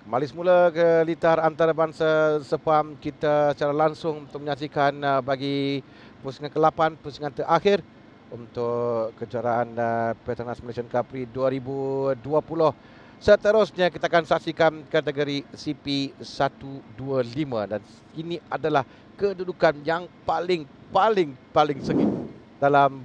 Kembali semula ke Litar Antarabangsa Sepam, kita secara langsung untuk menyaksikan bagi pusingan ke-8, pusingan terakhir untuk kejuaraan Petronas Malaysian Cup Prix 2020. Seterusnya kita akan saksikan kategori CP125 dan ini adalah kedudukan yang paling sengit dalam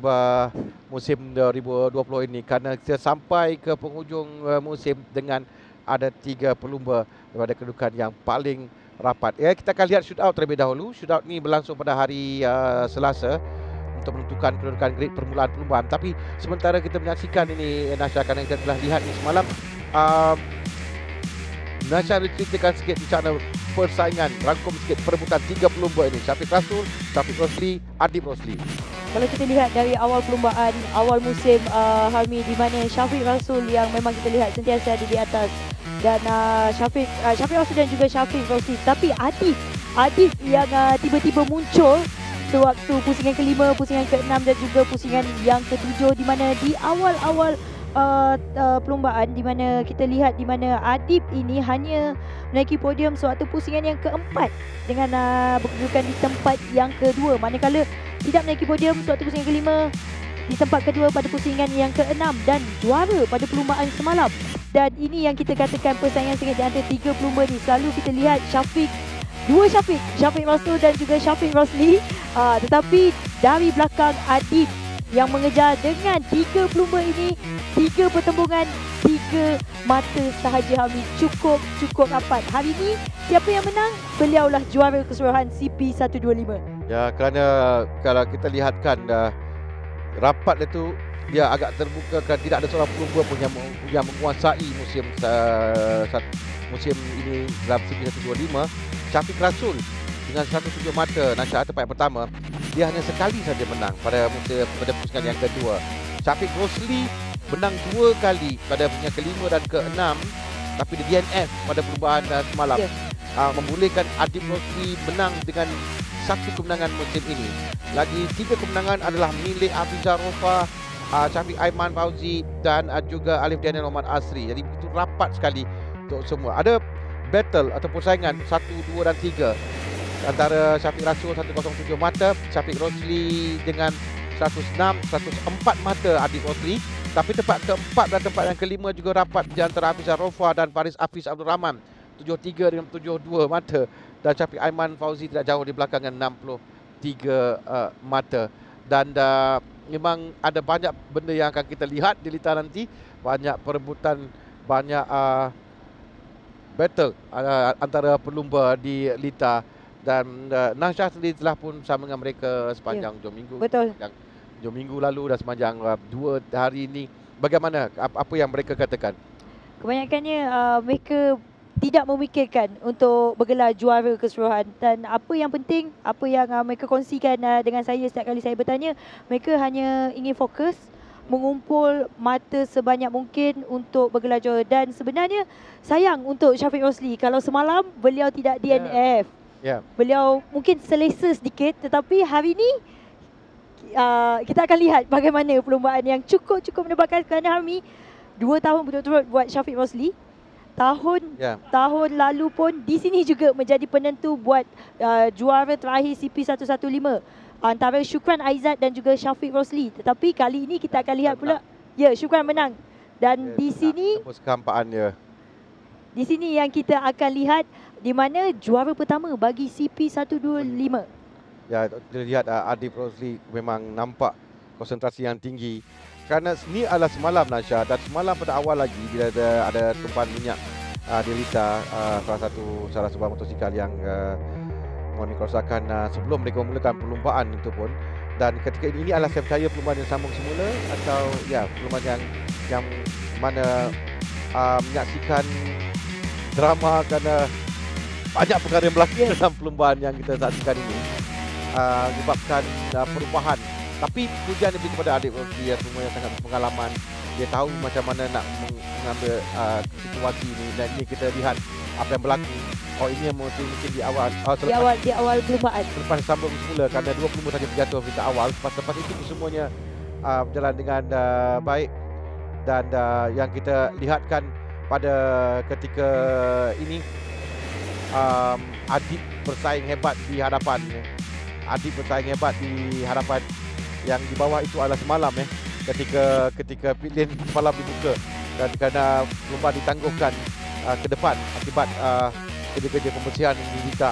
musim 2020 ini, kerana kita sampai ke penghujung musim dengan ada 3 pelumba daripada kedudukan yang paling rapat. Ya, kita akan lihat shootout terlebih dahulu. Shootout ni berlangsung pada hari Selasa untuk menentukan kedudukan grade permulaan perlumbaan. Tapi sementara kita menyaksikan ini, Nasha, kerana kita telah lihat ni semalam, Nasha ceritakan sikit macam persaingan, rangkum sikit perebutan 3 pelumba ini. Syafiq Rasul, Syafiq Rosli, Adib Rosli. Kalau kita lihat dari awal perlumbaan, awal musim, Harmi, di mana Syafiq Rasul yang memang kita lihat sentiasa ada di atas, dan Syafiq Rasul dan juga Syafiq Rosli. Tapi Adib yang tiba-tiba muncul sewaktu pusingan ke-5, pusingan ke-6 dan juga pusingan yang ke-7, di mana di awal-awal perlumbaan, di mana kita lihat di mana Adib ini hanya menaiki podium sewaktu pusingan yang ke-4 dengan berkedudukan di tempat yang ke-2, manakala tidak menaiki podium sewaktu pusingan ke-5, di tempat kedua pada pusingan yang ke-6 dan juara pada perlumbaan semalam. Dan ini yang kita katakan persaingan sengit di antara 3 pelumba ni. Selalu kita lihat Syafiq Rasul dan juga Syafiq Rosli, tetapi dari belakang Adib yang mengejar dengan 3 pelumba ini. 3 pertembungan, 3 mata sahaja, Hami. Cukup rapat. Hari ini siapa yang menang? Beliaulah juara keseluruhan CP125. Ya, kerana kalau kita lihatkan rapat itu, dia agak terbuka kerana tidak ada seorang pelumba pun yang menguasai musim ini dalam CP125. Syafiq Rasul dengan 107 mata, Nasha, tempat yang pertama, dia hanya sekali saja menang pada pusingan yang kedua. Syafiq Rosli menang 2 kali pada pusingan ke-5 dan ke-6, tapi dia DNF pada perlumbaan semalam. Membolehkan Adib Rosli menang dengan 1 kemenangan musim ini. Lagi 3 kemenangan adalah milik Hafizah Rofa, Syafiq Aiman Fauzi dan juga Alif Daniel Muhammad Asri. Jadi begitu rapat sekali untuk semua. Ada battle atau persaingan 1, 2 dan 3 antara Syafiq Rasul 107 mata, Syafiq Rosli dengan 106, 104 mata Adib Rosli. Tapi tempat ke-4 dan tempat yang ke-5 juga rapat di antara Hafizah Rofa dan Faris Hafiz Abdul Rahman, 73 dengan 72 mata, dan Syafiq Aiman Fauzi tidak jauh di belakang dengan 63 mata. Dan memang ada banyak benda yang akan kita lihat di Litar nanti. Banyak perebutan, banyak battle antara pelumba di Litar. Dan Nasha sendiri telah pun bersama dengan mereka sepanjang 2 minggu. Betul. Jom minggu lalu dan sepanjang 2 hari ini. Bagaimana, apa yang mereka katakan? Kebanyakannya mereka tidak memikirkan untuk bergelar juara keseluruhan, dan apa yang penting, apa yang mereka kongsikan dengan saya setiap kali saya bertanya, mereka hanya ingin fokus mengumpul mata sebanyak mungkin untuk bergelar juara. Dan sebenarnya sayang untuk Syafiq Rosli kalau semalam beliau tidak DNF. Beliau mungkin selesa sedikit, tetapi hari ini kita akan lihat bagaimana perlumbaan yang cukup menebakkan, kerana Harmi 2 tahun berturut-turut buat Syafiq Rosli. Tahun lalu pun di sini juga menjadi penentu buat juara terakhir CP115 antara Syukran Aizat dan juga Syafiq Rosli. Tetapi kali ini kita akan lihat pula, Syukran menang. Dan di sini di sini yang kita akan lihat di mana juara pertama bagi CP125. Ya, kita lihat Adib Rosli memang nampak konsentrasi yang tinggi. Kerana ini adalah semalam, Nasha, dan semalam pada awal lagi bila ada tumpahan minyak di Litar, salah sebuah motosikal yang mengalami kerosakan sebelum mereka memulakan perlumbaan itu pun. Dan ketika ini adalah, saya percaya, perlumbaan yang sambung semula, atau perlumbaan yang mana menyaksikan drama kerana banyak perkara yang berlaku dalam perlumbaan yang kita saksikan ini, menyebabkan perubahan. Tapi pujian lebih kepada Adib Rosli, semua yang sangat berpengalaman. Dia tahu macam mana nak mengambil situasi ini, dan ini kita lihat apa yang berlaku. Ini yang mungkin di awal di awal perlumbaan. Lepas sambung semula kerana 2 pelumba saja berjatuh di awal. Lepas itu semuanya berjalan dengan baik. Dan yang kita lihatkan pada ketika ini Adib bersaing hebat di hadapan yang di bawah itu adalah semalam ketika pilihan semalam dibuka dan kerana perlumbaan ditangguhkan ke depan akibat kerja-kerja pembersihan yang diminta.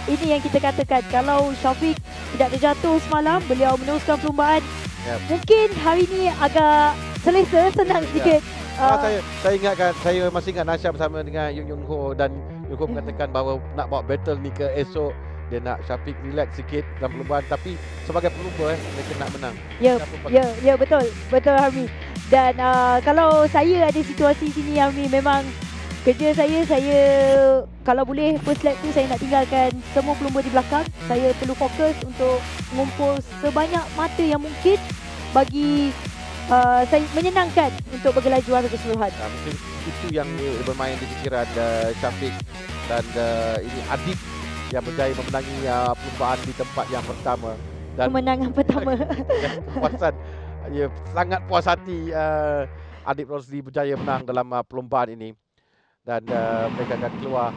Ini yang kita katakan, kalau Syafiq tidak terjatuh semalam, beliau meneruskan perlumbaan, mungkin hari ini agak selesa, senang sedikit. Saya ingatkan, saya masih ingat Nasha bersama dengan Yung Ho, dan Yung Ho mengatakan bahawa nak bawa battle ni ke esok, dia nak Syafiq relax sikit dalam perlumbaan, tapi sebagai pelumba mereka nak menang. Ya, betul Harmi. Dan kalau saya ada situasi sini Harmi, memang kerja saya kalau boleh first lap tu saya nak tinggalkan semua pelumba di belakang. Saya perlu fokus untuk mengumpul sebanyak mata yang mungkin bagi saya menyenangkan untuk bergelar juara keseluruhan. Mungkin itu yang bermain di fikiran Syafiq dan ini Adib yang berjaya memenangi perlumbaan di tempat yang pertama. Dan kemenangan pertama. Kepuasan, sangat puas hati Adib Rosli berjaya menang dalam perlumbaan ini. Dan mereka akan keluar.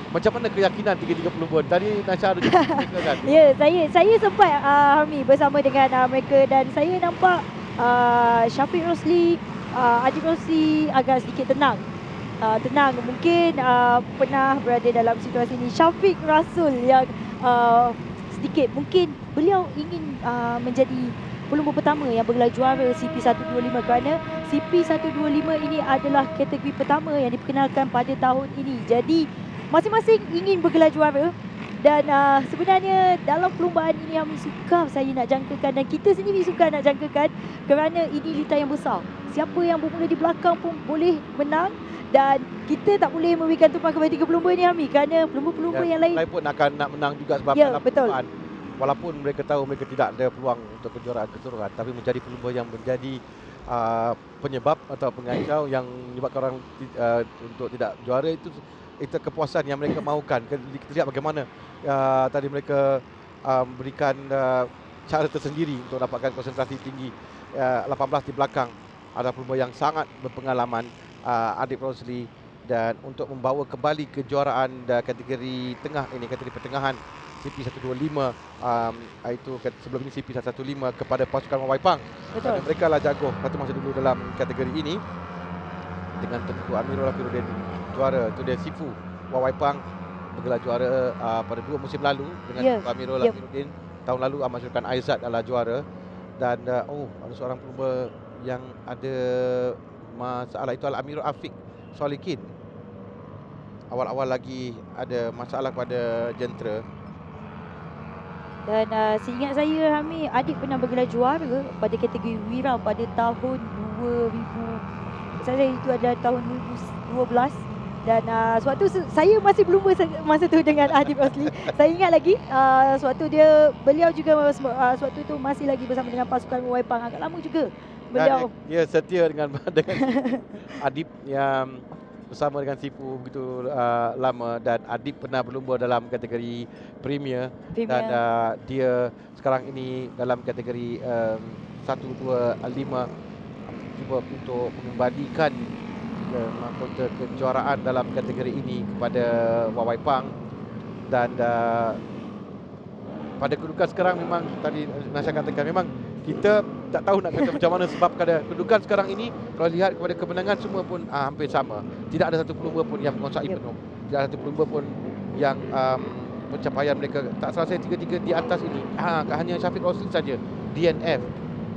Macam mana keyakinan tiga-tiga pelumba? Tadi Nasha ada mereka kan? Ya, saya sempat Harmi bersama dengan mereka, dan saya nampak Syafiq Rosli, Adib Rosli agak sedikit tenang. Mungkin pernah berada dalam situasi ini. Syafiq Rasul yang sedikit, mungkin beliau ingin menjadi pelumba pertama yang bergelar juara CP125, kerana CP125 ini adalah kategori pertama yang diperkenalkan pada tahun ini. Jadi masing-masing ingin bergelar juara, dan sebenarnya dalam perlumbaan ini yang suka saya nak jangkakan, dan kita sendiri suka nak jangkakan, kerana ini litar yang besar. Siapa yang bermula di belakang pun boleh menang, dan kita tak boleh memberikan tumpuan kepada tiga pelumba ni Hami, kerana pelumba-pelumba yang lain pun akan nak menang juga sebab ya, dalam perlumbaan. Walaupun mereka tahu mereka tidak ada peluang untuk kejuaraan keseluruhan, tapi menjadi pelumba yang menjadi penyebab atau pengacau yang menyebabkan orang untuk tidak juara, itu kepuasan yang mereka mahukan. Kita lihat bagaimana tadi mereka berikan cara tersendiri untuk dapatkan konsentrasi tinggi. 18 di belakang ada pelumba yang sangat berpengalaman, Adib Rosli, dan untuk membawa kembali kejuaraan kategori tengah ini, kategori pertengahan CP125, itu sebelum ini CP115 kepada pasukan Wawaipang. Betul. Mereka lah jago satu masa dulu dalam kategori ini dengan Tengku Amirul Afiruddin juara. Itu dia Sifu Wawaipang bergelar juara pada 2 musim lalu dengan Tengku Amirul Afiruddin. Tahun lalu Ahmad Syurkan Aizat adalah juara, dan ada seorang pelumba yang ada masalah, itu Al-Amirul Afiq Solikin. Awal-awal lagi ada masalah pada jentera. Dan seingat saya Hami, Adib pernah bergelar juara pada kategori Wira pada tahun 2000. Saya itu adalah tahun 2012. Dan sewaktu saya masih belum masa tu dengan Adib Rosli. Saya ingat lagi sewaktu beliau juga sewaktu tu masih lagi bersama dengan pasukan Waipang. Agak lama juga beliau. Dia setia dengan Adib yang bersama dengan Sifu begitu lama, dan Adib pernah berlumba dalam kategori Premier. Dan dia sekarang ini dalam kategori 125 cuba untuk mengembalikan mahkota kejuaraan dalam kategori ini kepada Wawaipang. Dan pada kedudukan sekarang memang tadi Nasha katakan, memang kita tak tahu nak kata macam mana, sebab kedudukan sekarang ini kalau lihat kepada kemenangan semua pun hampir sama. Tidak ada satu pelumba pun yang menguasai penuh. Tidak ada satu pelumba pun yang pencapaian mereka, tak salah saya, tiga-tiga di atas ini. Hanya Syafiq Rosli saja DNF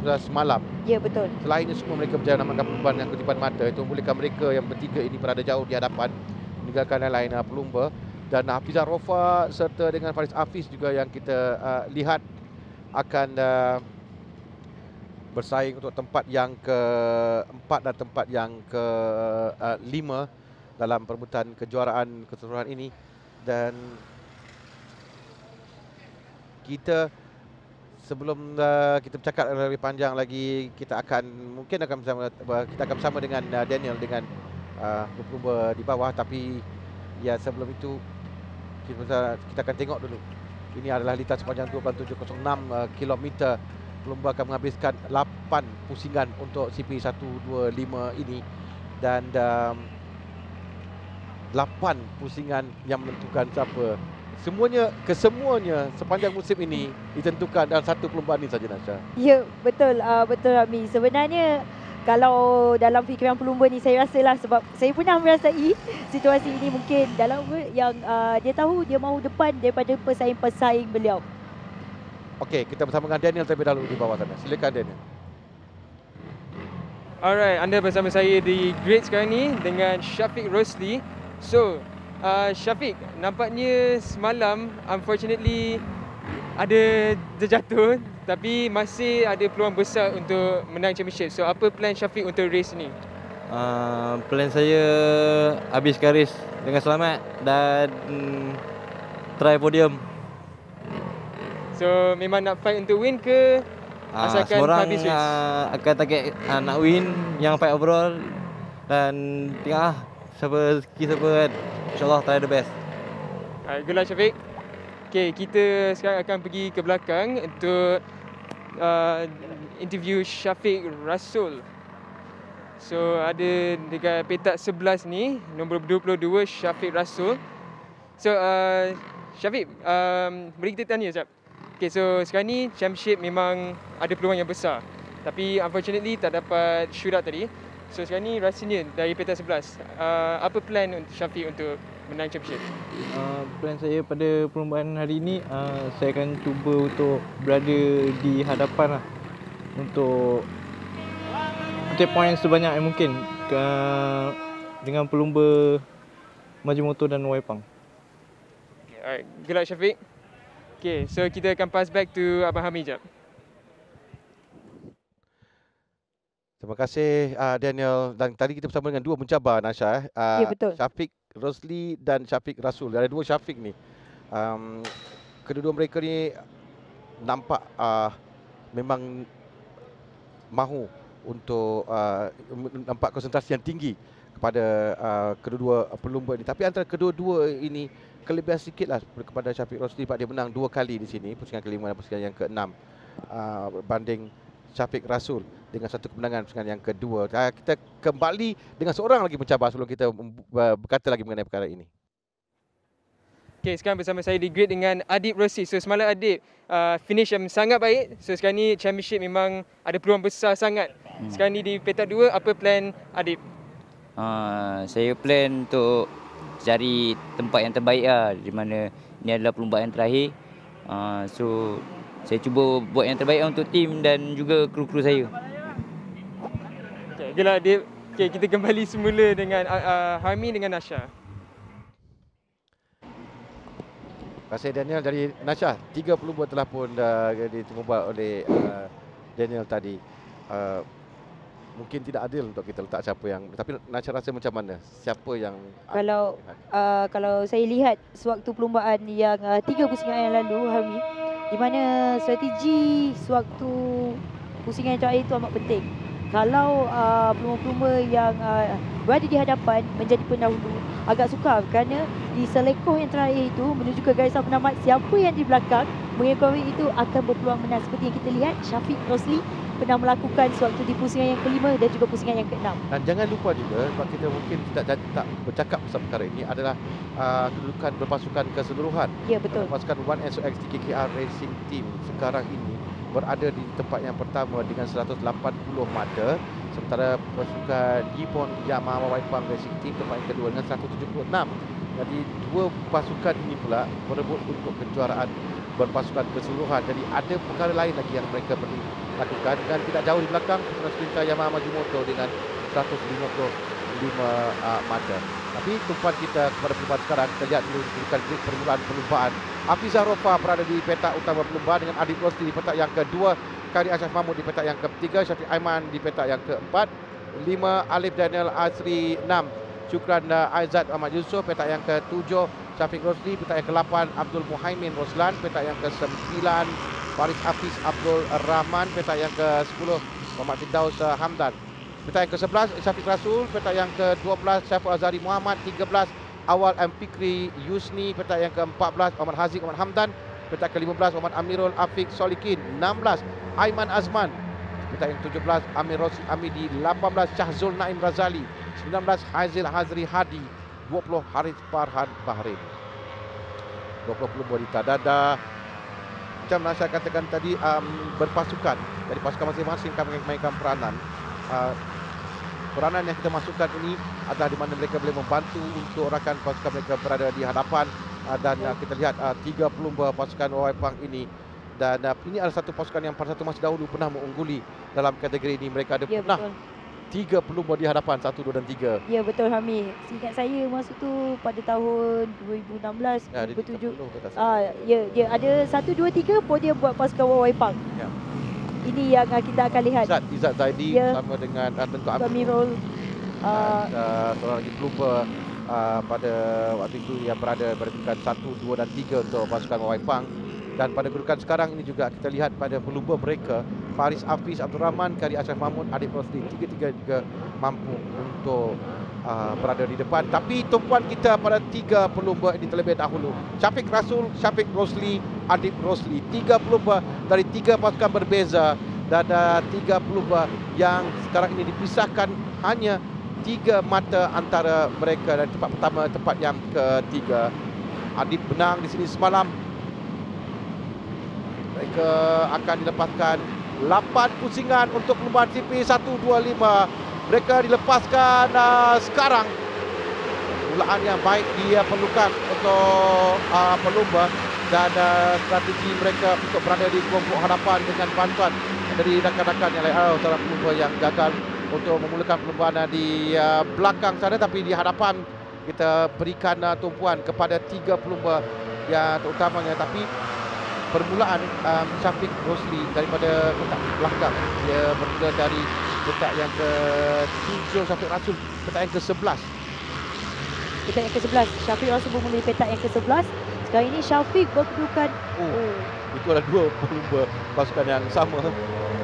sudah semalam. Ya, betul. Selainnya semua mereka berjaya menambahkan perlumbaan dengan kutipan mata. Itu membolehkan mereka yang bertiga ini berada jauh di hadapan, meninggalkan lain-lain pelumba. Dan Hafizah Rofa serta dengan Faris Hafiz juga yang kita lihat akan bersaing untuk tempat yang ke-4 dan tempat yang ke-5 dalam perebutan kejuaraan keseluruhan ini. Dan kita sebelum kita bercakap lebih panjang lagi, kita akan bersama dengan Daniel dengan pelumba di bawah. Tapi ya, sebelum itu kita akan tengok dulu. Ini adalah litar sepanjang 2706 km. Pelumba akan menghabiskan 8 pusingan untuk CP125 ini. dan 8 pusingan yang menentukan siapa. Kesemuanya sepanjang musim ini ditentukan dalam satu perlumbaan ini saja, Nasha. Ya, betul. Betul, Rami. Sebenarnya kalau dalam fikiran pelumba ni, saya rasalah, sebab saya pernah merasai situasi ini, mungkin dalam yang dia tahu dia mahu depan daripada pesaing-pesaing beliau. Okey, kita bersama dengan Daniel terlebih dahulu di bawah sana. Silakan, Daniel. Alright, anda bersama saya di grid sekarang ni dengan Syafiq Rosli. So, Syafiq, nampaknya semalam unfortunately ada terjatuh, tapi masih ada peluang besar untuk menang championship. So, apa plan Syafiq untuk race ni? Plan saya habiskan race dengan selamat dan try podium. So, memang nak fight untuk win ke? Asalkan Semua orang habis race? akan target nak win, yang fight overall, dan tengok siapa kan. InsyaAllah try the best. Good luck, Syafiq. Okay, kita sekarang akan pergi ke belakang untuk interview Syafiq Rasul. So, ada dekat petak 11 ni, nombor 22, Syafiq Rasul. So, Syafiq, boleh kita tanya sekejap? Okay, so sekarang ni championship memang ada peluang yang besar. Tapi unfortunately tak dapat shoot out tadi. So sekarang ni rasanya dari petak 11, apa plan untuk Syafiq untuk menang championship? Plan saya pada perlombaan hari ini, saya akan cuba untuk berada di hadapan lah, untuk poin sebanyak yang mungkin dengan pelumba Maju Motor dan Waipang. Okay, alright, good luck, Syafiq. Okay, so kita akan pass back to Abang Hamid jap. Terima kasih Daniel. Dan tadi kita bersama dengan dua mencabar, Nasha. Ya, betul. Syafiq Rosli dan Syafiq Rasul. Ada dua Syafiq ni. Kedua-dua mereka ni nampak memang mahu untuk nampak konsentrasi yang tinggi kepada kedua-dua pelumba ini. Tapi antara kedua-dua ini kelebihan sikitlah kepada Syafiq Rosli sebab dia menang 2 kali di sini, pusingan kelima dan pusingan yang ke-6, berbanding Syafiq Rasul dengan satu kemenangan pusingan yang kedua. Kita kembali dengan seorang lagi mencabar sebelum kita berkata lagi mengenai perkara ini. Okay, sekarang bersama saya di grid dengan Adib Rosli. So semalam Adib finish yang sangat baik. So sekarang ni championship memang ada peluang besar sangat. Sekarang ni di petak 2, apa plan Adib? Saya plan untuk cari tempat yang terbaik lah, di mana ni adalah perlombaan terakhir. So saya cuba buat yang terbaik untuk tim dan juga kru-kru saya. Okay, gelar Adib. Okay, kita kembali semula dengan Harmi dengan Nasha. Terima kasih Daniel. Dari Nasha, 3 pelumba telah pun ditemubuat oleh Daniel tadi. Mungkin tidak adil untuk kita letak siapa yang, tapi Nasha rasa macam mana? Siapa yang Kalau saya lihat sewaktu perlombaan yang 3 pusingan yang lalu, Harmi, di mana strategi sewaktu pusingan yang terakhir itu amat penting. Kalau pelumba-pelumba yang berada di hadapan menjadi pendahulu, agak sukar kerana di selekoh yang terakhir itu menuju ke garisan penamat, siapa yang di belakang mengikuti itu akan berpeluang menang. Seperti yang kita lihat, Syafiq Rosli pernah melakukan sewaktu di pusingan yang kelima dan juga pusingan yang ke-6. Dan jangan lupa juga, sebab kita mungkin tak bercakap pasal perkara ini, adalah kedudukan berpasukan keseluruhan. Ya, betul. Pasukan 1SOX KKR Racing Team sekarang ini berada di tempat yang pertama dengan 180 mata, sementara pasukan Nippon Yamaha Waipang Racing Team tempat yang kedua dengan 176. Jadi dua pasukan ini pula berebut untuk kejuaraan berpasukan keseluruhan. Jadi ada perkara lain lagi yang mereka perlu lakukan, dan tidak jauh di belakang pasukan sprinter Yamaha Maju Motor dengan 155 mata. Tapi tumpuan kita kepada perlumbaan sekarang, kita lihat dulu kedudukan permulaan perlumbaan. Hafizah Rofa berada di petak utama perlumbaan dengan Adib Rosli di petak yang kedua, Khairi Ashraf Mahmud di petak yang ketiga, Syafiq Aiman di petak yang keempat, 5 Alif Daniel Azri, 6 Syukran Aizat Ahmad Yusof, petak yang ke-7 Syafiq Rosli, petak yang ke-8 Abdul Muhaimin Roslan, petak yang ke-9 Faris Hafiz Abdul Rahman, petak yang ke-10 Muhammad Firdaus Hamdan, petak yang ke-11 Syafiq Rasul, petak yang ke-12 Syaiful Azhari Muhammad, 13 Awal M. Fikri Yusni, petak yang ke-14 Muhammad Haziq Muhammad Hamdan, petak ke-15 Muhammad Amirul Afiq Solikin, 16 Aiman Azman, Petak yang 17 Amir Rosi Amidi, 18 Syahzul Naim Razali, 19 Haizil Hazri Hadi, 20 Haris Farhan Bahrain. 20 pelumba di Tadada. Macam mana saya katakan tadi, berpasukan. Dari pasukan masing-masing kami memainkan peranan. Peranan yang kita masukkan ini adalah di mana mereka boleh membantu untuk rakan pasukan mereka berada di hadapan. Dan kita lihat 3 pelumba pasukan Waipang ini. Dan ini adalah satu pasukan yang pada satu masa dahulu pernah mengungguli dalam kategori ini. Mereka ada pernah betul. 3 pelumba di hadapan, 1, 2 dan 3. Ya betul Hami. Seingat saya masa tu pada tahun 2016, Ya, 2007. dia Ada 1, 2, 3 podium buat pasukan Waipang. Ya. Ini yang kita akan lihat. Izzat Zaidi bersama dengan tentu Amirul. Seorang lagi pelumba pada waktu itu yang berada pada kedudukan 1, 2 dan 3 untuk pasukan Waipang. Dan pada kedudukan sekarang ini juga kita lihat pada pelumba mereka, Faris Hafiz Abdul Rahman, Kari Ashraf Mahmud, Adib Rosli, tiga-tiga juga mampu untuk berada di depan. Tapi tumpuan kita pada 3 pelumba ini terlebih dahulu. Syafiq Rasul, Syafiq Rosli, Adib Rosli. 3 pelumba dari 3 pasukan berbeza. Dan 3 pelumba yang sekarang ini dipisahkan hanya 3 mata antara mereka. Dan tempat pertama, tempat yang ketiga. Adib menang di sini semalam. Mereka akan dilepaskan 8 pusingan untuk perlumbaan CP 125. Mereka dilepaskan sekarang. Mulaan yang baik dia perlukan untuk pelumba. Dan strategi mereka untuk berada di kelompok hadapan dengan bantuan dari rakan-rakan yang lain. Seorang pelumba yang gagal untuk memulakan perlumbaan di belakang sana. Tapi di hadapan kita berikan tumpuan kepada 3 pelumba yang terutamanya. Tapi permulaan Syafiq Rosli daripada petak belakang. Dia bermula dari petak yang ke-7, Syafiq Rasul petak yang ke-11. Petak yang ke-11. Syafiq Rasul memulai petak yang ke-11. Sekarang ini Syafiq berkedudukan. Itu adalah 2 pelumba pasukan yang sama.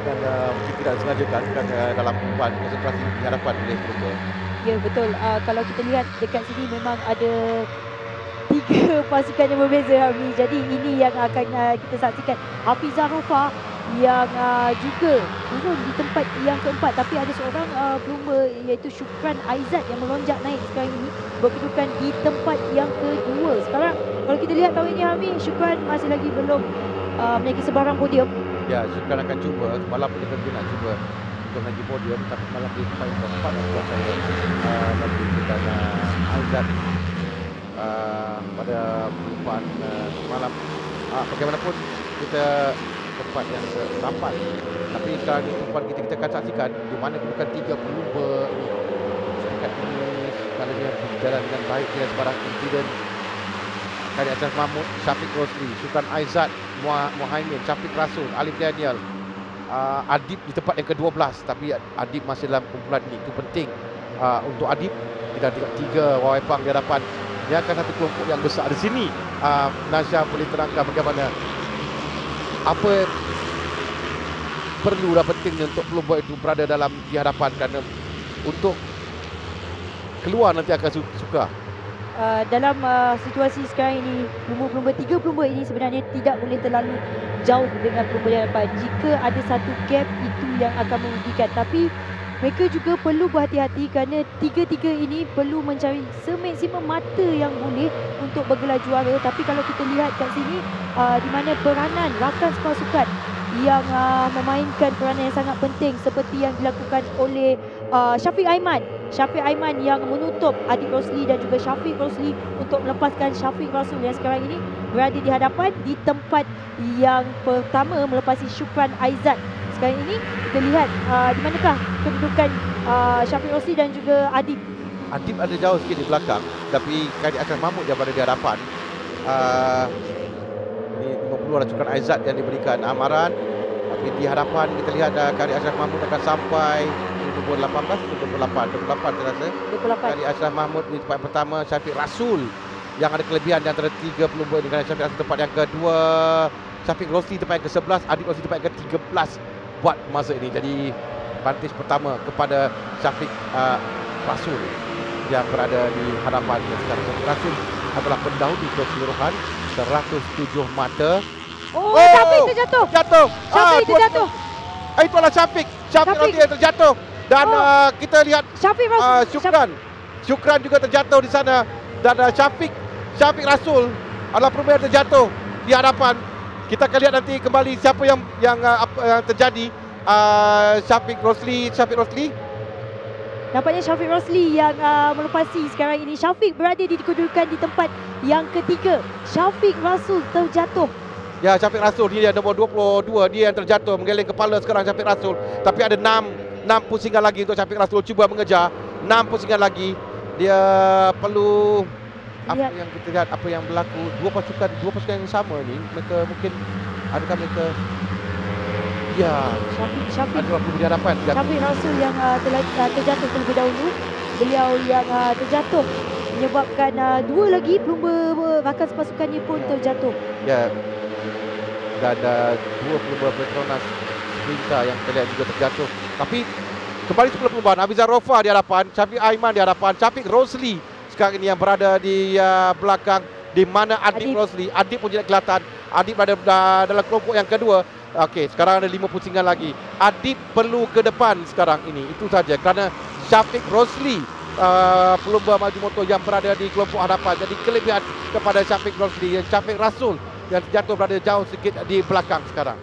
Dan mungkin tidak sengaja kan dalam umpan konsentrasi di hadapan oleh pelumba. Ya betul. Kalau kita lihat dekat sini memang ada 3 pasukan yang berbeza Hami. Jadi ini yang akan kita saksikan. Hafizah Rofa yang juga turun di tempat yang keempat. Tapi ada seorang pelumba iaitu Syukran Aizat yang melonjak naik sekarang ini. Berkedudukan di tempat yang kedua. Sekarang kalau kita lihat tahun ini Hami, Syukran masih lagi belum memiliki sebarang podium. Ya, Syukran akan cuba. Malam pun dia nak cuba untuk menaiki podium. Tapi malam di tempat yang keempat buat saya. Bagi kita Aizat pada perlumbaan semalam. Bagaimanapun kita tempat yang ke-8. Tapi sekarang ini tempat kita akan saksikan di mana kedudukan 3 pelumba ini. Setakat ini sekalanya berjalan dengan baik, tidak sebarang insiden. Kari Ashraf Mahmud, Syafiq Rosli, Syukran Aizat, Muhaimin, Syafiq Rasul, Alif Daniel, Adib di tempat yang ke-12. Tapi Adib masih dalam kumpulan ini. Itu penting untuk Adib. Kita tengok 3 Waipang di hadapan. Dia akan satu kelompok yang besar di sini. Nasya boleh terangkan bagaimana apa perlu dan pentingnya untuk pelumba itu berada dalam di hadapan, kerana untuk keluar nanti akan suka. Dalam situasi sekarang ini, pelumba-pelumba 3 pelumba ini sebenarnya tidak boleh terlalu jauh dengan pelumba yang depan. Jika ada satu gap, itu yang akan merugikan. Tapi mereka juga perlu berhati-hati kerana 3-3 ini perlu mencari semaksimum mata yang boleh untuk bergelar juara. Tapi kalau kita lihat kat sini, di mana peranan rakan sepasukan yang memainkan peranan yang sangat penting seperti yang dilakukan oleh Syafiq Aiman. Syafiq Aiman yang menutup Adib Rosli dan juga Syafiq Rosli untuk melepaskan Syafiq Rasul yang sekarang ini berada di hadapan di tempat yang pertama melepasi Syukran Aizat. Sekarang ini kita lihat di manakah kedudukan Syafiq Rosli dan juga Adib. Adib ada jauh sikit di belakang, tapi Kari Ashraf Mahmud yang berada di hadapan. Ini 50 adalah Syukran Aizat yang diberikan amaran. Tapi di hadapan kita lihat Kari Ashraf Mahmud akan sampai 18 atau 28 saya rasa. 28. Kari Ashraf Mahmud di tempat pertama, Syafiq Rasul yang ada kelebihan di antara 3 pelumba dengan Syafiq Rasul tempat yang kedua, Syafiq Rosli tempat yang ke-11, Adib Rosli tempat yang ke-13 buat masa ini. Jadi advantage pertama kepada Syafiq Rasul yang berada di hadapan sekarang. Syafiq Rasul adalah pendahulu keseluruhan 107 mata. Syafiq terjatuh. Jatuh. Syafiq terjatuh. Itulah Syafiq Rosli yang terjatuh. Dan kita lihat Syafiq Rasul. Syukran juga terjatuh di sana. Dan Syafiq Rasul adalah pemain yang terjatuh di hadapan. Kita akan lihat nanti kembali siapa yang terjadi. Syafiq Rosli. Nampaknya Syafiq Rosli yang melepasi sekarang ini. Syafiq berada di kedudukan di tempat yang ketiga. Syafiq Rasul terjatuh. Ya, Syafiq Rasul dia nombor 22, dia yang terjatuh, menggeleng kepala sekarang Syafiq Rasul. Tapi ada 6 pusingan lagi untuk Syafiq Rasul cuba mengejar. 6 pusingan lagi. Dia perlu yang kita lihat apa yang berlaku. Dua pasukan yang sama ni, mereka mungkin adakah mereka Syafiq ada perlu di hadapan. Syafiq Rasul yang telah terjatuh terlebih dahulu. Beliau yang terjatuh menyebabkan dua lagi pelumba rakan sepasukannya pun terjatuh. Ya. Dan dua pelumba Petronas Sprinter yang terlihat juga terjatuh. Tapi kembali 10 pelumba. Hafizah Rofa di hadapan, Syafiq Aiman di hadapan, Syafiq Rosli sekarang ini yang berada di belakang, di mana Adib Rosli. Adib pun tidak kelihatan. Adib berada dalam kelompok yang kedua. Okey, sekarang ada 5 pusingan lagi. Adib perlu ke depan sekarang ini. Itu saja kerana Syafiq Rosli pelumba maju motor yang berada di kelompok hadapan. Jadi kelebihan kepada Syafiq Rosli. Syafiq Rasul yang terjatuh berada jauh sikit di belakang sekarang.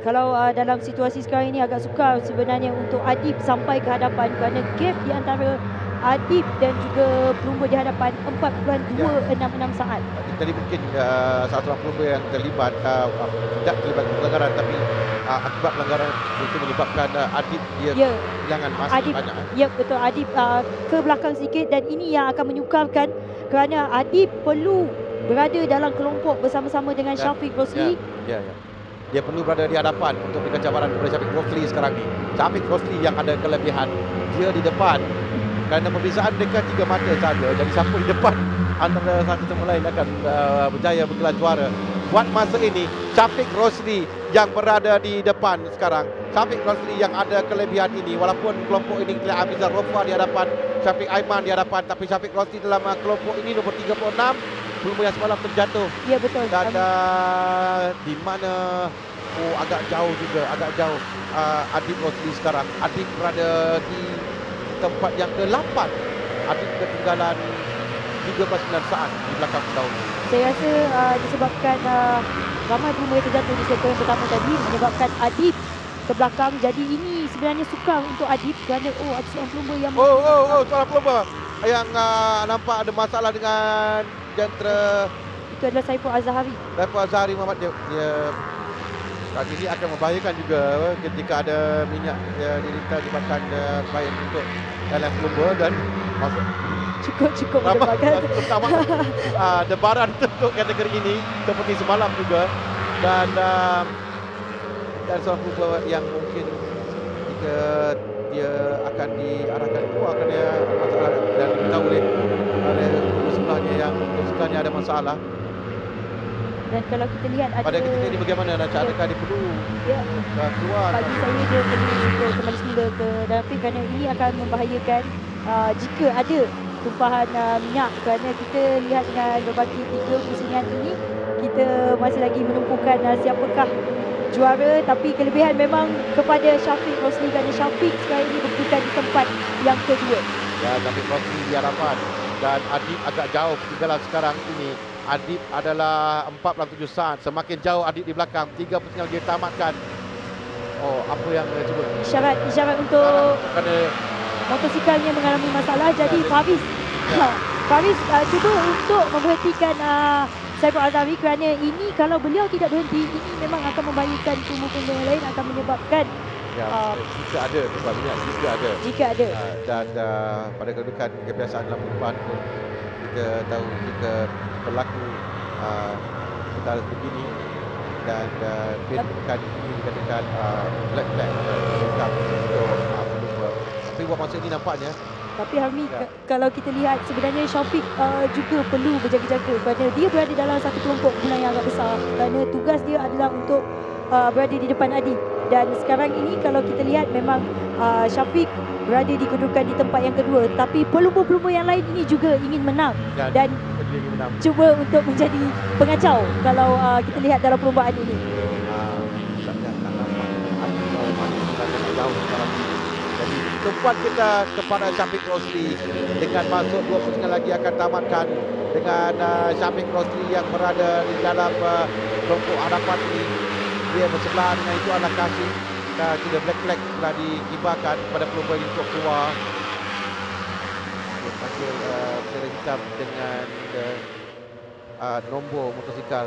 Kalau dalam situasi sekarang ini agak sukar sebenarnya untuk Adib sampai ke hadapan kerana gap di antara Adib dan juga pelumba di hadapan 4.266 saat. Tadi mungkin salah seorang pelumba yang terlibat tidak terlibat pelanggaran, tapi akibat pelanggaran itu menyebabkan Adib dia kehilangan masa banyak. Ya, betul. Adib ke belakang sedikit dan ini yang akan menyukarkan kerana Adib perlu berada dalam kelompok bersama-sama dengan Syafiq Rosli. Ya. Dia perlu berada di hadapan untuk berikan cabaran kepada Syafiq Rosli sekarang ni. Syafiq Rosli yang ada kelebihan, dia di depan. Kerana perbezaan mereka 3 mata saja. Jadi siapa di depan antara satu sama lain akan berjaya bergelar juara. Buat masa ini Syafiq Rosli yang berada di depan sekarang. Syafiq Rosli yang ada kelebihan ini. Walaupun kelompok ini kita Hafizah Rofa di hadapan, Syafiq Aiman di hadapan, tapi Syafiq Rosli dalam kelompok ini nombor 36, pelumba yang semalam terjatuh. Ya, betul. Dan di mana agak jauh juga, Adib Rosli sekarang. Adib berada di tempat yang ke-8. Adib ketinggalan 13.9 saat di belakang pendahulu. Saya rasa disebabkan ramai pelumba yang terjatuh di sektor yang pertama tadi menyebabkan Adib ke belakang. Jadi ini sebenarnya sukar untuk Adib kerana ada seorang pelumba yang seorang pelumba yang nampak ada masalah dengan jentera. Itu adalah Saiful Azhari. Saiful Azhari Muhammad, dia kat sini akan membahayakan juga ketika ada minyak dirinta jabatan baik untuk dalam pelumba dan cukup mendapatkan terutama debaran untuk kategori ini seperti semalam juga. Dan seorang pelumba yang mungkin jika dia akan diarahkan keluar kerana masalah dan diketahui oleh sebelahnya yang sebelahnya ada masalah. Dan kalau kita lihat pada ketika ini bagaimana adakah dia perlu keluar? Bagi saya dia perlu kembali semula ke dalam pit kerana ini akan membahayakan jika ada tumpahan minyak, kerana kita lihat dengan berbagi 3 pusingan ini kita masih lagi menumpukan siapakah juara, tapi kelebihan memang kepada Syafiq Rosli kerana Syafiq sekarang ini berkedudukan di tempat yang kedua. Ya, Syafiq Rosli di hadapan dan Adib agak jauh ketinggalan sekarang ini. Adib adalah 47 saat. Semakin jauh Adib di belakang. 3 pusingan dia tamatkan. Apa yang cuba? Isyarat untuk motosikalnya mengalami masalah. Jadi Faris cuba untuk memberhentikan Saiful Azhari kerana ini kalau beliau tidak berhenti, ini memang akan membahayakan pelumba yang lain, akan menyebabkan jika ada sebabnya, jika ada dan pada kedudukan kebiasaan dalam perubahan pun kita tahu jika berlaku perkara begini dan bukan ini dikatakan black hitam untuk pelumba. Tapi buat masa ini nampaknya. Tapi Harmi, kalau kita lihat sebenarnya Syafiq juga perlu berjaga-jaga kerana dia berada dalam satu kelompok guna yang agak besar, kerana tugas dia adalah untuk berada di depan Adib. Dan sekarang ini kalau kita lihat memang Syafiq berada di kedudukan di tempat yang kedua, tapi pelumba-pelumba yang lain ini juga ingin menang dan cuba untuk menjadi pengacau kalau kita lihat dalam perlombaan ini. jauh sekarang ini. Jadi tumpuan kita kepada Syafiq Rosli dengan masuk 2 pusingan lagi akan tamatkan dengan Syafiq Rosli yang berada di dalam kelompok hadapan ini. Dia bersebelah dengan itu adalah Kasih. Dan sudah black flag telah dikibarkan pada pelumba ini untuk keluar. Hasil bendera hitam dengan nombor motosikal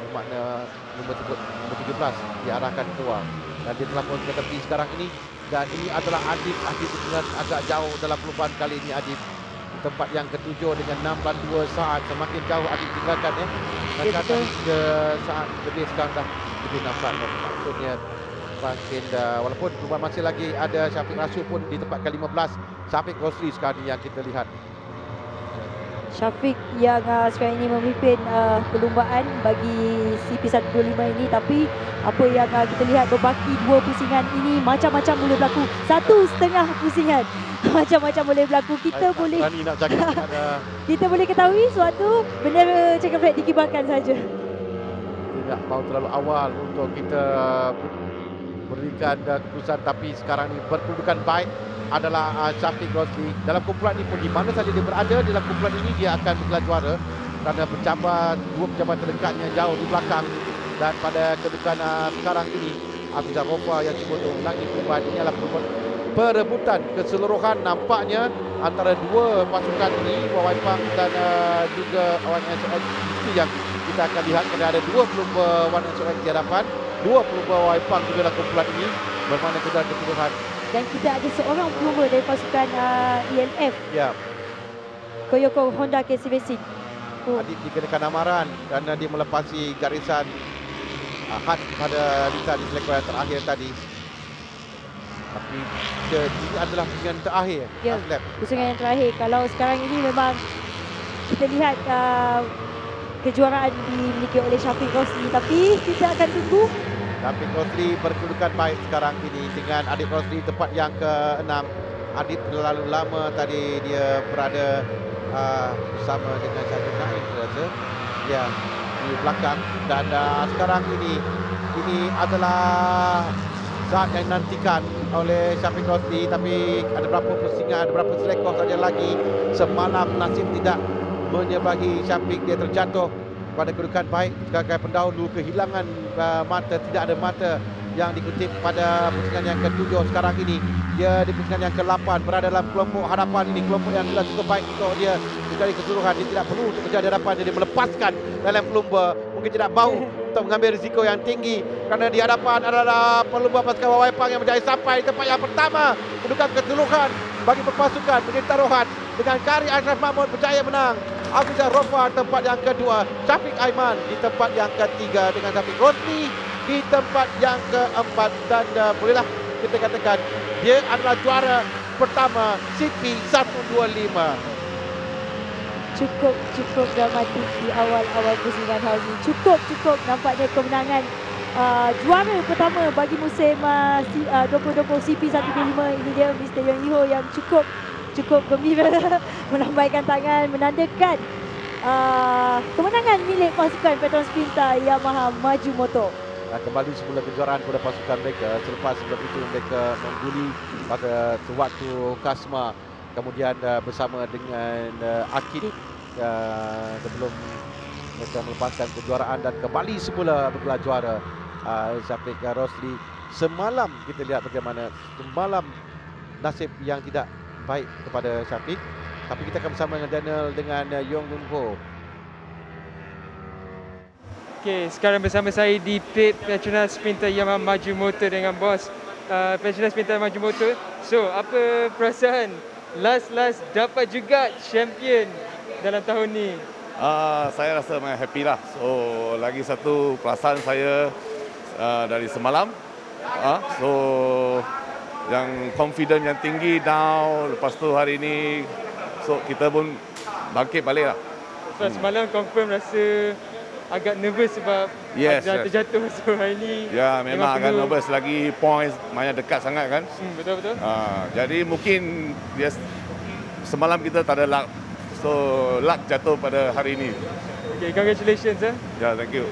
bermakna nombor 17 diarahkan keluar. Dan dia telah pun ke tepi sekarang ini. Dan ini adalah Adib dengan agak jauh dalam perlumbaan kali ini Adib. Tempat yang ketujuh dengan 6.2 saat. Semakin jauh Adib tinggalkan ya. Dan kata ke saat lebih sekarang dah lebih 6 saat. Maksudnya makin walaupun perlumbaan masih lagi ada Syafiq Rasul pun di tempat ke-15. Syafiq Rosli sekarang ini yang kita lihat. Syafiq yang sekarang ini memimpin perlumbaan bagi CP125 ini, tapi apa yang kita lihat berbaki 2 pusingan ini macam-macam boleh berlaku. 1.5 pusingan macam-macam boleh berlaku. Kita boleh nak cakap kita boleh ketahui suatu bendera checker flag dikibarkan saja. Tidak mau terlalu awal untuk kita berikan keputusan, tapi sekarang ini berkedudukan baik adalah Syafiq Rosli. Dalam kumpulan ini pun di mana saja dia berada dalam kumpulan ini dia akan bergelar juara kerana bercabar 2 pejabat terdekatnya jauh di belakang. Dan pada kedudukan sekarang ini Hafizah Rofa yang cuba untuk menangi perlumbaan ini adalah perebutan keseluruhan nampaknya antara 2 pasukan ini, Waipang dan juga ONSOX. Itu yang kita akan lihat kerana ada 2 pelumba ONSOX di hadapan, 2 pelumba Waipang juga dalam kumpulan ini bermakna kedudukan keseluruhan. Dan kita ada seorang pelumba dari pasukan ELF. Ya. Koyoko Honda KC Racing. Adib dikenakan amaran kerana dia melepasi garisan had pada lisan di selektor yang terakhir tadi. Tapi ini adalah pusingan terakhir. Ya, pusingan yang terakhir. Kalau sekarang ini memang kita lihat kejuaraan dimiliki oleh Syafiq Rosli, tapi kita akan tunggu. Syafiq Rosli berkedudukan baik sekarang ini dengan Adib Rosli tempat yang ke-6. Adib terlalu lama tadi dia berada bersama dengan Syahid Naim rasa. Ya, di belakang. Dan sekarang ini adalah saat yang dinantikan oleh Syafiq Rosli, tapi ada berapa pusingan, ada berapa selekor saja lagi. Semalam nasib tidak menyeberangi Syafiq, dia terjatuh pada kedudukan baik sebagai pendahulu, kehilangan mata, tidak ada mata yang dikutip pada pusingan yang ke-7 sekarang ini. Dia di pusingan yang ke-8 berada dalam kelompok hadapan ini, kelompok yang sudah cukup baik untuk dia mencari keseluruhan. Dia tidak perlu untuk berjaya di hadapan, dia melepaskan dalam pelumba, mungkin tidak bau untuk mengambil risiko yang tinggi kerana di hadapan adalah pelumba pasukan Waipang yang berjaya sampai di tempat yang pertama. Kedudukan keseluruhan bagi pasukan menjadi taruhan dengan Kari Ashraf Mahmud berjaya menang. Hafizah Rofa tempat yang kedua, Syafiq Aiman di tempat yang ketiga dengan Syafiq Rosli di tempat yang keempat. Dan bolehlah kita katakan dia adalah juara pertama CP125. Cukup dramatik di awal-awal pusingan hari ini. Cukup nampaknya kemenangan juara pertama bagi musim 2020 CP125. Ini dia Mr. Yong Iho yang cukup gembira melambaikan tangan menandakan kemenangan milik pasukan Petronas Sprinter Yamaha Maju Motor. Kembali semula kejuaraan kepada pasukan mereka. Selepas sebelum itu mereka mengguli pada sewaktu Kasma, kemudian bersama dengan Akid sebelum mereka melepaskan kejuaraan dan kembali semula bergelar juara. Syafiq Rosli semalam kita lihat bagaimana semalam nasib yang tidak baik kepada Syafiq. Tapi kita akan bersama dengan Daniel dengan Yong Gun Ho. Okey, sekarang bersama saya di pit Petronas Sprinter Yamaha Maju Motor dengan bos Petronas Sprinter Maju Motor. So, apa perasaan last dapat juga champion dalam tahun ni? Saya rasa memang happy lah. So, lagi satu perasaan saya dari semalam. So, yang confident yang tinggi now. Lepas tu hari ni, so kita pun bangkit balik lah. So, semalam confirm rasa agak nervous sebab terjatuh. So, hari ni ya, memang agak nervous. Lagi points banyak dekat sangat kan. Betul. Jadi mungkin semalam kita tak ada luck. So, luck jatuh pada hari ini. Okay, congratulations. Ya, thank you.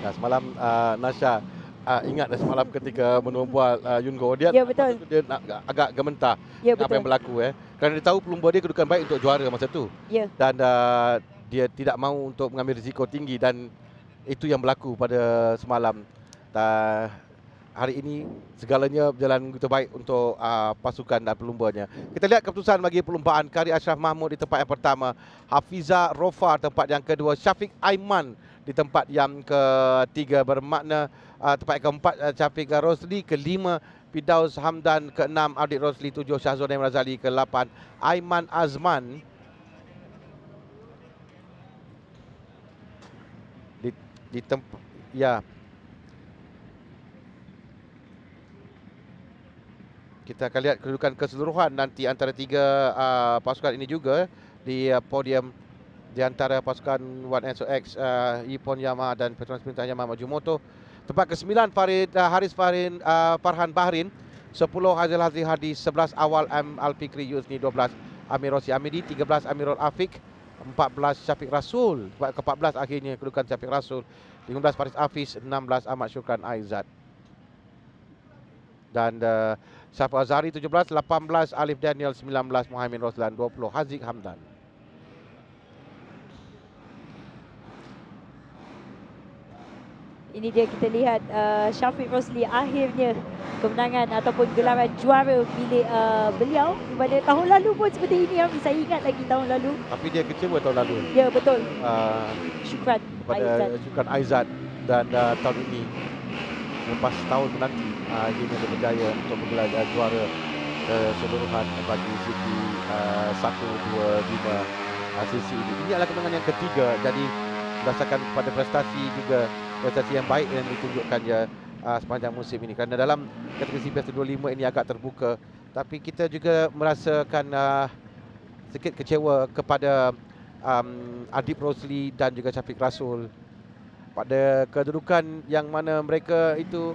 Semalam Nasha ingat semalam ketika menombual Yun Go, dia Ya, betul. masa tu dia agak gementar Ya, apa yang betul. berlaku kerana dia tahu pelumba dia kedudukan baik untuk juara masa tu. Ya. Dan dia tidak mahu untuk mengambil risiko tinggi dan itu yang berlaku pada semalam. Hari ini segalanya berjalan begitu baik untuk pasukan dan pelumbanya. Kita lihat keputusan bagi perlumbaan Kari Ashraf Mahmud di tempat yang pertama, Hafiza Rofa tempat yang kedua, Syafiq Aiman di tempat yang ketiga, bermakna tempat yang keempat Syafiq Rosli, kelima Fidaus Hamdan, keenam Adik Rosli, tujuh Syahzul Naim Razali, ke-8 Aiman Azman di tempat kita akan lihat kedudukan keseluruhan nanti antara tiga pasukan ini juga di podium di antara pasukan 1SOX, Ippon Yamaha dan Petronas Perintah Yamaha Majumoto. Tempat ke-9 Haris Farhan Bahrin, 10 Hazil Hazri Hadi, 11 Awal Al-Fikri Yuzni, 12 Amir Rosi Amidi, 13 Amirul Afiq, 14 Syafiq Rasul, tempat ke-14 akhirnya kedudukan Syafiq Rasul, 15 Faris Hafiz, 16 Ahmad Syukran Aizat. Dan Syaful Azhari 17, 18 Alif Daniel, 19 Muhammad Roslan, 20 Haziq Hamdan. Ini dia kita lihat Syafiq Rosli akhirnya kemenangan ataupun gelaran juara milik beliau. Pada tahun lalu pun seperti ini, saya ingat lagi tahun lalu. Tapi dia kecewa tahun lalu. Ya, betul. Syukran kepada Aizat. Syukran Aizat. Dan tahun ini lepas tahun menanti akhirnya dia berjaya untuk menggelar juara keseluruhan bagi sisi 1, 2, 5 sisi ini. Ini adalah kemenangan yang ketiga, jadi berdasarkan kepada prestasi juga prestasi yang baik yang ditunjukkannya sepanjang musim ini. Kerana dalam kategori CPS 25 ini agak terbuka, tapi kita juga merasakan sedikit kecewa kepada Adib Rosli dan juga Syafiq Rasul pada kedudukan yang mana mereka itu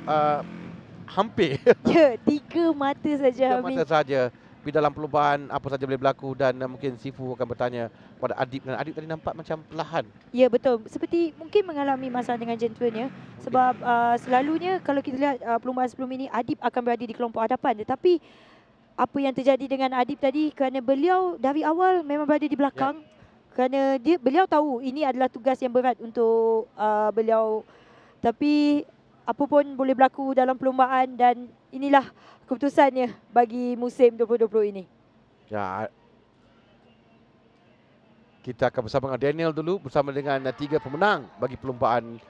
hampir Ya, 3 mata saja. 3 mata saja. Tapi dalam perlombaan apa saja boleh berlaku, dan mungkin Sifu akan bertanya pada Adib, dan Adib tadi nampak macam perlahan. Ya, betul. Seperti mungkin mengalami masalah dengan jantunnya. Sebab selalunya kalau kita lihat perlombaan sebelum ini, Adib akan berada di kelompok hadapan. Tetapi apa yang terjadi dengan Adib tadi, kerana beliau dari awal memang berada di belakang. Kerana beliau tahu ini adalah tugas yang berat untuk beliau. Tapi apa pun boleh berlaku dalam perlombaan, dan inilah keputusannya bagi musim 2020 ini. Ya, kita akan bersama dengan Daniel dulu bersama dengan 3 pemenang bagi perlombaan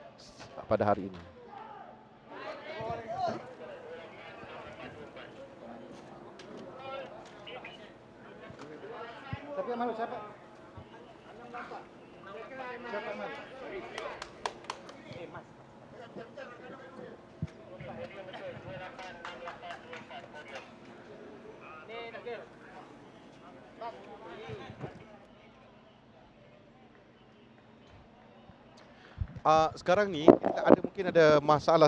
pada hari ini. Siapa yang malu? Siapa? Sekarang ni mungkin ada masalah,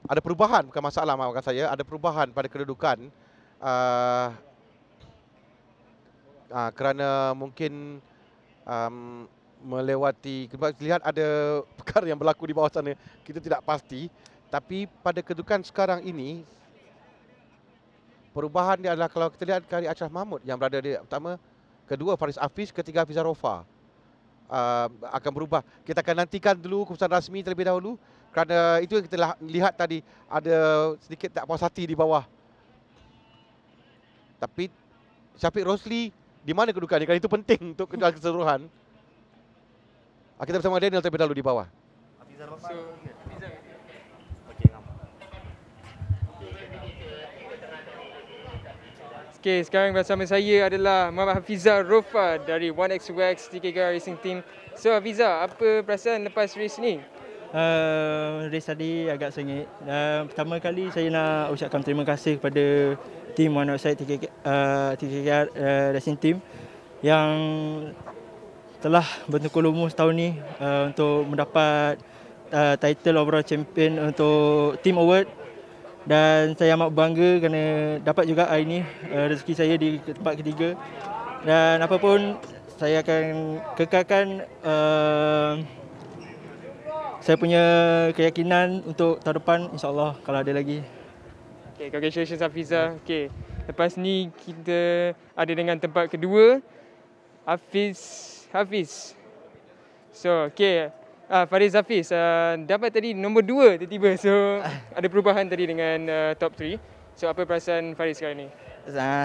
ada perubahan, bukan masalah, maafkan saya, ada perubahan pada kedudukan kerana mungkin melewati, lihat ada perkara yang berlaku di bawah sana, kita tidak pasti. Tapi pada kedudukan sekarang ini, perubahan dia adalah kalau kita lihat Kari Ashraf Mahmud yang berada di pertama, kedua Faris Hafiz, ketiga Hafiza Rofa akan berubah. Kita akan nantikan dulu keputusan rasmi terlebih dahulu, kerana itu yang kita lihat tadi ada sedikit tak puas hati di bawah. Tapi Syafiq Rosli di mana kedudukannya? Kerana itu penting untuk keseluruhan. Kita bersama Daniel terlebih dahulu di bawah. Okey, sekarang bersama saya adalah Muhammad Hafiza Rofa dari 1XWX TKK Racing Team. So Hafiza, apa perasaan lepas race ni? Race tadi agak sengit. Pertama kali saya nak ucapkan terima kasih kepada tim 1XWX TKK Racing Team yang telah bertukar lumus tahun ni untuk mendapat title overall champion untuk Team Award. Dan saya amat bangga kerana dapat juga hari ini rezeki saya di tempat ketiga. Dan apapun, saya akan kekalkan saya punya keyakinan untuk tahun depan insyaAllah kalau ada lagi. Okay, congratulations Hafizah. Okay, lepas ni kita ada dengan tempat kedua, Hafiz. So, okay. Fariz Hafiz dapat tadi nombor 2 tiba-tiba. So, ada perubahan tadi dengan top 3. So, apa perasaan Fariz sekarang ni?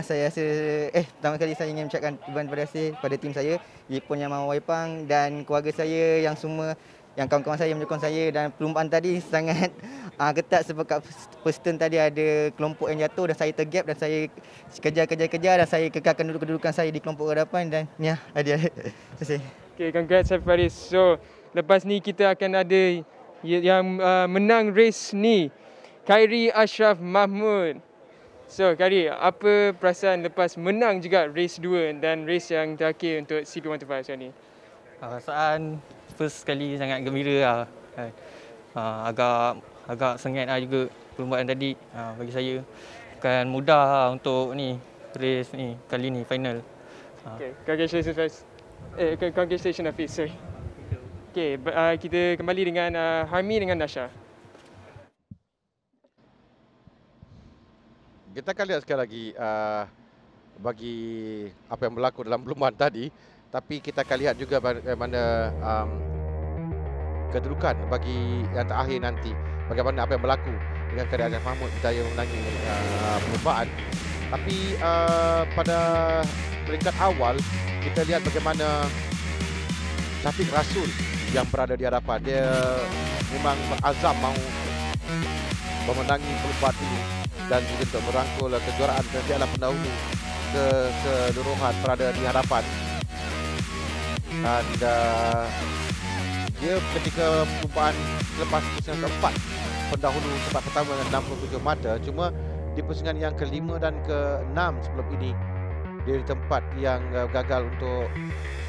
Saya rasa pertama kali saya ingin mengucapkan terima kasih kepada tim saya, Ipon Yamaha Waipang dan keluarga saya yang semua, yang kawan-kawan saya menyokong saya, dan perlumbaan tadi sangat ketat sebab kat first turn tadi ada kelompok yang jatuh dan saya tergap dan saya kejar dan saya kekalkan kedudukan saya di kelompok hadapan dan ya hadiah. Terima kasih. Okay, congrats Fariz. So, lepas ni kita akan ada yang menang race ni, Khairi Ashraf Mahmud. So, Khairi, apa perasaan lepas menang juga race 2 dan race yang terakhir untuk CP125 sekarang ni? Perasaan first kali sangat gembira lah. Agak sengit lah juga perlumbaan tadi. Bagi saya bukan mudah lah untuk ni race ni kali ni final. Okay, congratulations Hafiz. Congratulations Hafiz, sorry. Okay, kita kembali dengan Harmi dengan Nasha. Kita akan lihat sekali lagi bagi apa yang berlaku dalam perlumbaan tadi, tapi kita akan lihat juga bagaimana kedudukan bagi yang terakhir nanti, bagaimana apa yang berlaku dengan Khairi Ashraf Mahmud berjaya memenangi perlumbaan. Tapi pada peringkat awal kita lihat bagaimana Syafiq Rasul yang berada di hadapan. Dia memang berazam mahu memenangi perlumbaan ini dan juga untuk merangkul kejuaraan Piala Pendahulu keseluruhan berada di hadapan. Dan dia ketika perlumbaan selepas pusingan keempat pendahulu tempat pertama dengan 67 mata, cuma di pusingan yang kelima dan ke-6 sebelum ini dia di tempat yang gagal untuk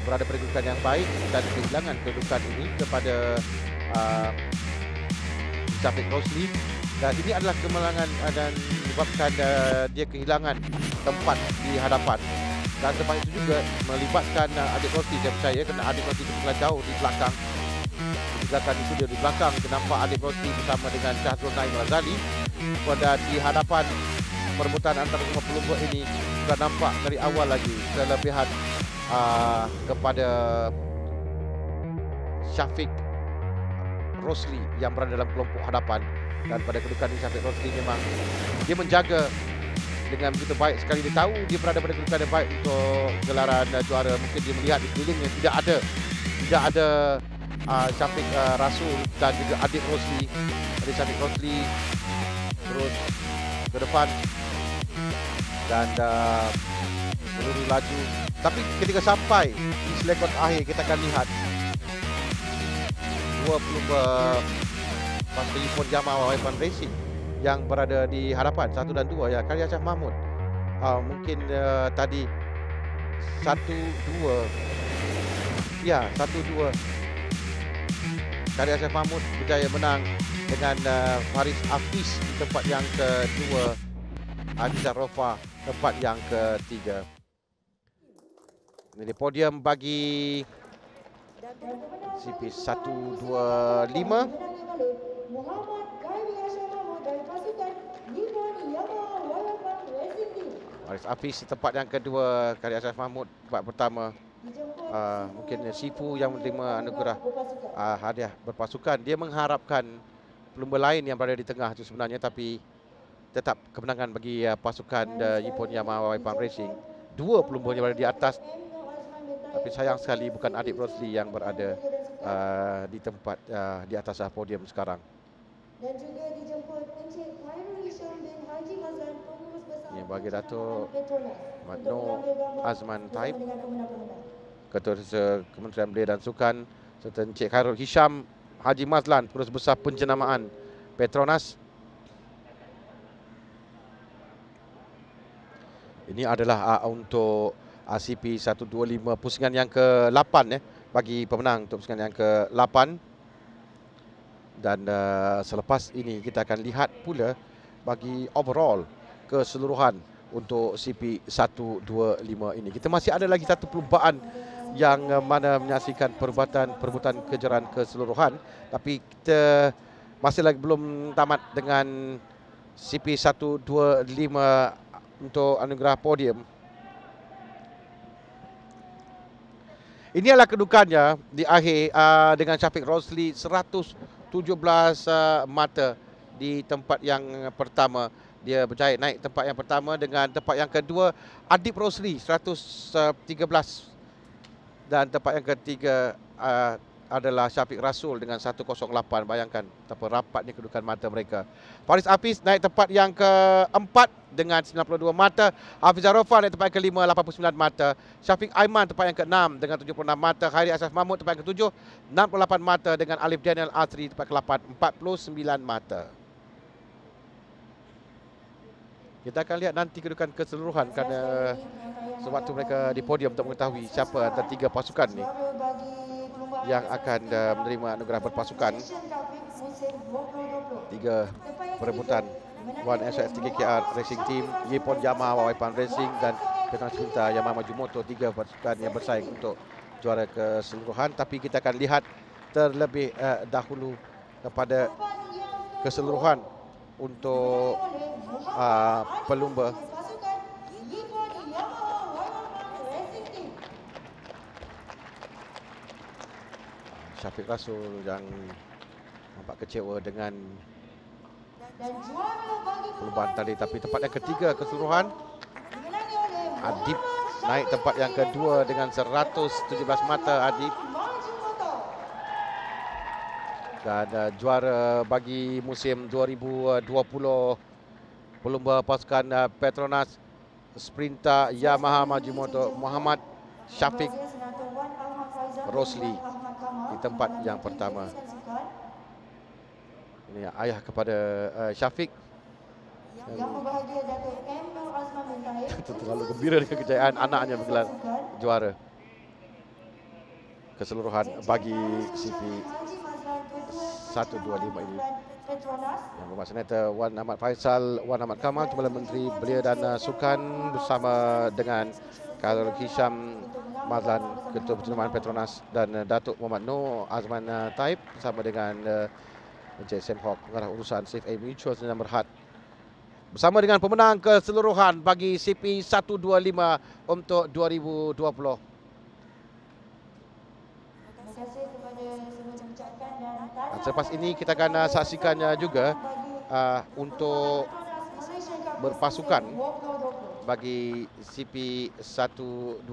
berada pada kedudukan yang baik dan kehilangan kedudukan ini kepada Syafiq Rosli. Dan ini adalah kemenangan dan menyebabkan dia kehilangan tempat di hadapan. Dan tempat itu juga melibatkan adik Rosli, saya percaya, kerana adik Rosli berjalan jauh di belakang. Di belakang itu dia di belakang, kita nampak adik Rosli bersama dengan Syahrul Naim Razali. Pada di hadapan perebutan antara semua pelumba ini sudah nampak dari awal lagi kelebihan kepada Syafiq Rosli yang berada dalam kelompok hadapan. Dan pada kedudukan ini Syafiq Rosli memang dia menjaga dengan begitu baik sekali. Dia tahu dia berada pada kedudukan yang baik untuk gelaran juara. Mungkin dia melihat di sekelilingnya tidak ada Syafiq Rasul dan juga adik Rosli. Adik Syafiq Rosli terus ke depan dan menurun laju. Tapi ketika sampai di selekon akhir kita akan lihat dua pelumba pasukan Ipon Yamaha Waipang Racing yang berada di hadapan 1 dan 2 ya, Khairi Ashraf Mahmud. Mungkin tadi 1-2 ya, 1-2 Khairi Ashraf Mahmud berjaya menang dengan Fariz Hafiz di tempat yang kedua, Hafizah Rofa tempat yang ketiga. Ini di podium bagi CP 125. Fariz Hafiz di tempat yang kedua, Khairi Ashraf Mahmud tempat pertama. Mungkin Sifu yang menerima anugerah hadiah berpasukan. Dia mengharapkan pelumba lain yang berada di tengah itu sebenarnya, tapi tetap kemenangan bagi pasukan Ipon Yamaha Waipang Racing. Dua pelumba yang berada di atas, tapi sayang sekali bukan adik Rosli yang berada di tempat di atas podium sekarang. Dan juga dijemput Encik Khairul Hisham bin Haji Mazlan, pengurus besar ini bagi Datuk Madno Azman Taib, Ketua Kementerian Belia dan Sukan, serta Encik Khairul Hisham Haji Mazlan, pengurus besar penjenamaan Petronas. Ini adalah untuk CP 125 pusingan yang ke-8 bagi pemenang untuk pusingan yang ke-8. Dan selepas ini kita akan lihat pula bagi overall keseluruhan untuk CP 125 ini. Kita masih ada lagi satu perlumbaan yang mana menyaksikan perebutan kejuaraan keseluruhan. Tapi kita masih lagi belum tamat dengan CP125 untuk anugerah podium. Ini adalah kedudukannya di akhir dengan Syafiq Rosli 117 mata di tempat yang pertama. Dia berjaya naik tempat yang pertama. Dengan tempat yang kedua Adib Rosli 113, dan tempat yang ketiga adalah Syafiq Rasul dengan 108. Bayangkan betapa rapatnya kedudukan mata mereka. Faris Hafiz naik tempat yang keempat dengan 92 mata. Hafizah Rofa naik tempat yang kelima 89 mata. Syafiq Aiman tempat yang keenam dengan 76 mata. Khairi Ashraf Mahmud tempat yang ketujuh 68 mata, dengan Alif Daniel Asri tempat ke-8 49 mata. Kita akan lihat nanti kedudukan keseluruhan kerana sewaktu mereka di podium untuk mengetahui siapa antara tiga pasukan ni yang akan menerima anugerah berpasukan. Tiga perebutan One SX 3KR Racing Team, Nippon Yamaha Waipan Racing dan Petronas Sprinter Yamaha Majumoto. Tiga pasukan yang bersaing untuk juara keseluruhan. Tapi kita akan lihat terlebih dahulu kepada keseluruhan untuk pelumba. Syafiq Rasul yang nampak kecewa dengan perubahan tadi. Tapi tempat yang ketiga keseluruhan, Adib naik tempat yang kedua dengan 117 mata Adib. Dan juara bagi musim 2020 pelumba pasukan Petronas Sprinter Yamaha Majumoto, Muhammad Syafiq Rosli di tempat yang pertama. Ini ayah kepada Syafiq. Terlalu gembira dengan kejayaan anaknya menggelar juara keseluruhan bagi CP 125 ini. Yang bermaksud Wan Ahmad Faisal, Wan Ahmad Kamal, Timbalan Menteri Belia dan Sukan bersama dengan Khairul Hisham Mazlan, Ketua Pencenamaan Petronas, dan Datuk Muhammad Noor Azman Taib bersama dengan Encik Sam Hawk, pengarah urusan Safe Air Mutual Sdn Berhad, bersama dengan pemenang keseluruhan bagi CP 125 untuk 2020. Dan selepas ini kita akan saksikan juga untuk berpasukan bagi CP 125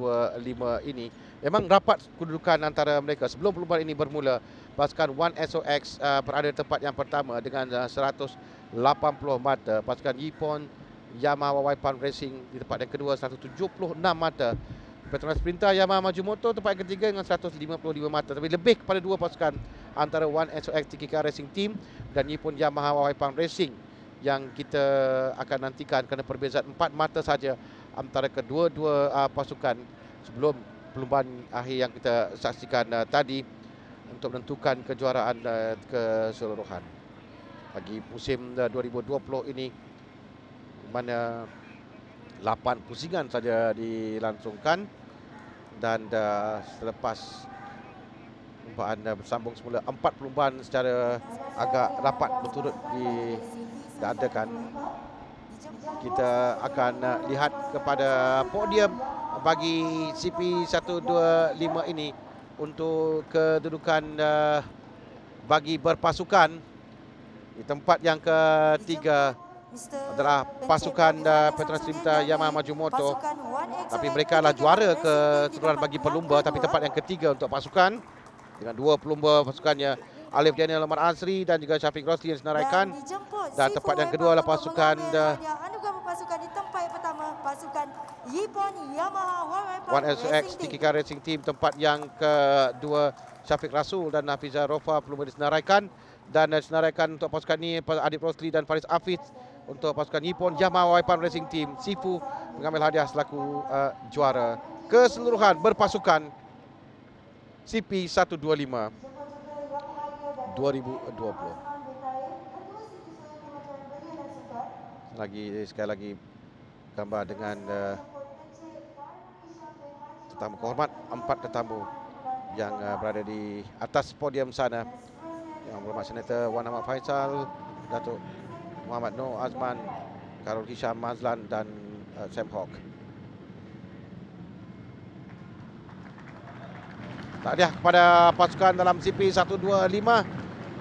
ini. Memang rapat kedudukan antara mereka. Sebelum perlumbaan ini bermula, pasukan One SOX berada di tempat yang pertama dengan 180 mata. Pasukan Nippon Yamaha Waipan Racing di tempat yang kedua 176 mata. Petronas Sprinter Yamaha Majumoto tempat yang ketiga dengan 155 mata. Tapi lebih kepada dua pasukan antara One SOX 3KR Racing Team dan Nippon Yamaha Waipan Racing yang kita akan nantikan, kerana perbezaan 4 mata saja antara kedua-dua pasukan sebelum perlumbaan akhir yang kita saksikan tadi untuk menentukan kejuaraan keseluruhan bagi musim 2020 ini, mana 8 pusingan saja dilangsungkan. Dan selepas perlumbaan bersambung semula, 4 perlumbaan secara agak rapat berturut diadakan. Kita akan lihat kepada podium bagi CP 125 ini untuk kedudukan bagi berpasukan. Di tempat yang ketiga adalah pasukan Petronas Sprinter Yamaha Majumoto, tapi mereka adalah juara keseluruhan bagi pelumba. Tapi tempat yang ketiga untuk pasukan dengan 2 pelumba pasukannya, Alif Daniel Omar Azri dan juga Syafiq Rosli yang disenaraikan. Dan tempat yang kedua adalah pasukan One SOX 3KR Racing Team. Tempat yang kedua Syafiq Rasul dan Hafizah Rofa pelumba disenaraikan. Dan disenaraikan untuk pasukan ini Adib Rosli dan Faris Hafiz. Untuk pasukan Nippon Yamaha Waipan Racing Team, Sifu mengambil hadiah selaku juara keseluruhan berpasukan CP 125 2020. Sekali lagi gambar dengan tetamu kehormat, 4 tetamu yang berada di atas podium sana. Yang berhormat Senator Wan Ahmad Faisal, Datuk Muhammad Noor Azman, Karol Hisham Mazlan dan Sam Hawk. Tahniah kepada pasukan dalam CP 125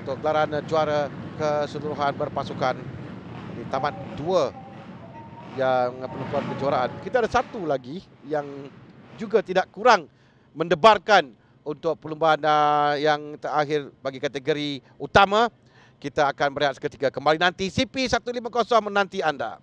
untuk gelaran juara keseluruhan berpasukan di tamat 2 yang penentuan kejuaraan. Kita ada satu lagi yang juga tidak kurang mendebarkan untuk perlumbaan yang terakhir bagi kategori utama. Kita akan berehat seketika kembali nanti. CP 150 menanti anda.